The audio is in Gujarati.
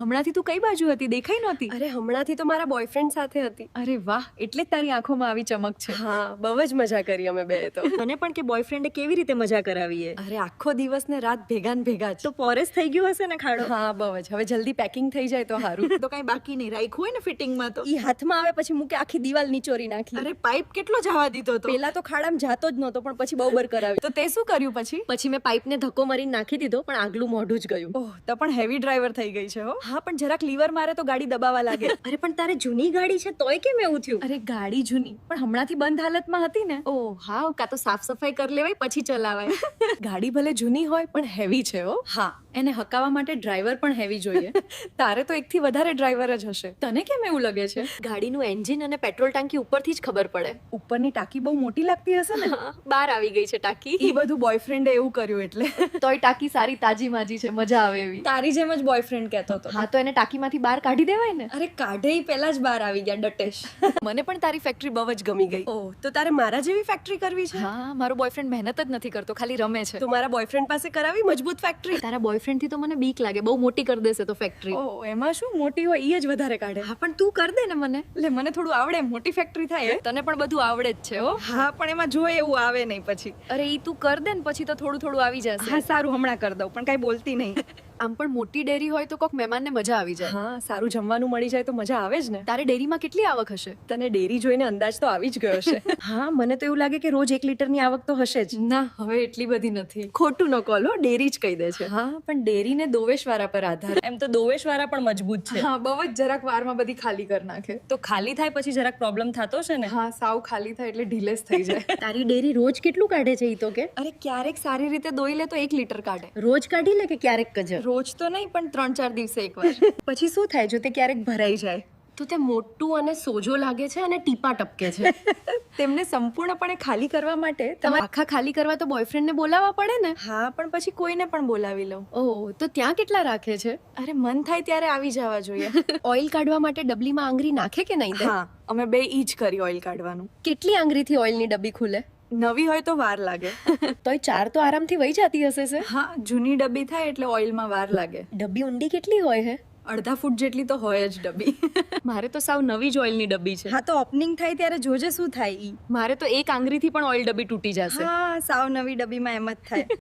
હમણાંથી તું કઈ બાજુ હતી? દેખાઈ નહોતી. અરે હમણાંથી તો મારા બોયફ્રેન્ડ સાથે હતી. અરે વાહ, એટલે જ તારી આંખોમાં આવી ચમક છે. હા, બહુ જ મજા કરી અમે બે તો. મને પણ કે બોયફ્રેન્ડે કેવી રીતે મજા કરાવી એ? અરે આખો દિવસ ને રાત ભેગા ને ભેગા જ. તો પોરેસ થઈ ગયું હશે ને ખાડો? હા, બહુ જ. હવે જલ્દી પેકિંગ થઈ જાય તો સારું. તો કઈ બાકી નહીં રાખ્યું હોય ને ફિટિંગમાં તો. ઈ હાથમાં આવે પછી મૂકે આખી દિવાલ નીચોરી નાખી. અરે પાઇપ કેટલો જવા દીધો તો? પેલા તો ખાડામાં જાતો જ નહોતો પણ પછી બહુ બર કરાવી. તો તે શું કર્યું પછી? પછી મેં પાઇપને ધક્કો મારીને નાખી દીધો પણ આગલું મોઢું જ ગયું. ઓહ, તો પણ હેવી ડ્રાઈવર થઈ ગઈ છે હો. હા, પણ જરાક લીવર મારે તો ગાડી દબાવવા લાગે. અરે પણ તારે જૂની ગાડી છે તોય કેમ એવું થયું? અરે ગાડી જૂની પણ હમણાંથી બંધ હાલતમાં હતી ને. ઓહ હા, કાં તો સાફ સફાઈ કરી લેવાય પછી ચલાવાય. ગાડી ભલે જૂની હોય પણ હેવી છે હો. હા, એને હકાવવા માટે ડ્રાઈવર પણ હેવી જોઈએ. તારે તો એકથી વધારે ડ્રાઈવર જ હશે. તને કેમ એવું લાગે છે? ગાડીનું એન્જિન અને પેટ્રોલ ટાંકી ઉપરથી જ ખબર પડે. ઉપરની ટાંકી બહુ મોટી લાગતી હશે ને. હા, બહાર આવી ગઈ છે ટાંકી. ઈ બધું બોયફ્રેન્ડે એવું કર્યું એટલે. તોય ટાંકી સારી તાજી માજી છે, મજા આવે એવી. તારી જેમ જ બોયફ્રેન્ડ કહેતો હતો. હા, તો એને ટાંકીમાંથી બહાર કાઢી દેવાય ને. અરે કાઢે ઈ પહેલા જ બહાર આવી ગયા ડટેશ. મને પણ તારી ફેક્ટરી બહુ જ ગમી ગઈ. ઓહ, તો તારે મારા જેવી ફેક્ટરી કરવી છે? હા, મારો બોયફ્રેન્ડ મહેનત જ નથી કરતો, ખાલી રમે છે. તો મારા બોયફ્રેન્ડ પાસે કરાવી મજબૂત ફેક્ટરી. તારા બોયફ્રેન્ડ થી તો મને બીક લાગે, બહુ મોટી કરી દેશે તો ફેક્ટરી. ઓહ, એમાં શું મોટી હોય ઈ જ વધારે કાઢે. હા, પણ તું કર દે ને મને. એટલે મને થોડું આવડે, મોટી ફેક્ટરી થાય. તને પણ બધું આવડે જ છે હો. હા પણ એમાં જોઈ એવું આવે નહીં પછી. અરે ઈ તું કર દે ને પછી તો થોડું થોડું આવી જશે. હા સારું હમણાં કરી દઉં પણ કઈ બોલતી નહીં. આમ પણ મોટી ડેરી હોય તો કોક મહેમાનને મજા આવી જાય. હા, સારું જમવાનું મળી જાય તો મજા આવે જ ને. તારે ડેરીમાં કેટલી આવક હશે? તને ડેરી જોઈને અંદાજ તો આવી જ ગયો છે. હા, મને તો એવું લાગે કે રોજ 1 લીટરની આવક તો હશે જ. ના, હવે એટલી બધી નથી. ખોટું ન કોલો, ડેરી જ કહી દે છે. હા, પણ ડેરીને દોવેશવાળા પર આધાર. એમ તો દોવેશવાળા પણ મજબૂત છે. હા, બહુ જ જરાક વારમાં બધી ખાલી કરી નાખે. તો ખાલી થાય પછી જરાક પ્રોબ્લેમ થતો છે ને. હા, સાવ ખાલી થાય એટલે ઢીલેસ થઈ જાય. તારી ડેરી રોજ કેટલું કાઢે છે ઈ તો કે? અરે ક્યારેક સારી રીતે દોઈ લે તો 1 લીટર કાઢે. રોજ કાઢી લે કે ક્યારેક જ? રોજ તો નહીં પણ 3-4 દિવસે એકવાર. પછી શું થાય જો તે ક્યારેક ભરાઈ જાય? તો તે મોટું અને સોજો લાગે છે અને ટીપા ટપકે છે. તેમને સંપૂર્ણપણે ખાલી કરવા માટે તમારે આખા ખાલી કરવા તો બોયફ્રેન્ડને બોલાવવા પડે ને. હા, પણ પછી કોઈને પણ બોલાવી લઉં. ઓહ, તો ત્યાં કેટલા રાખે છે? અરે મન થાય ત્યારે આવી જવા જોઈએ. ઓઇલ કાઢવા માટે ડબલીમાં આંગળી નાખે કે નહીં દે? હા, અમે બે ઈ જ કરી ઓઇલ કાઢવાનું. કેટલી આંગળીથી ઓઇલની ડબ્બી ખુલે? નવી હોય તો વાર લાગે. તોય 4 તો આરામથી વહી જતી હશે છે. હા, જૂની ડબ્બી થાય એટલે ઓઇલમાં વાર લાગે. ડબ્બી ઊંડી કેટલી હોય હે? અડધા ફૂટ જેટલી તો હોય જ ડબ્બી. મારે તો સાવ નવી જ ઓઇલની ડબ્બી છે. હા તો ઓપનિંગ થાય ત્યારે જોજે શું થાય ઈ. મારે તો એક આંગળીથી પણ ઓઇલ ડબ્બી તૂટી જશે. હા સાવ નવી ડબ્બીમાં એમ જ થાય.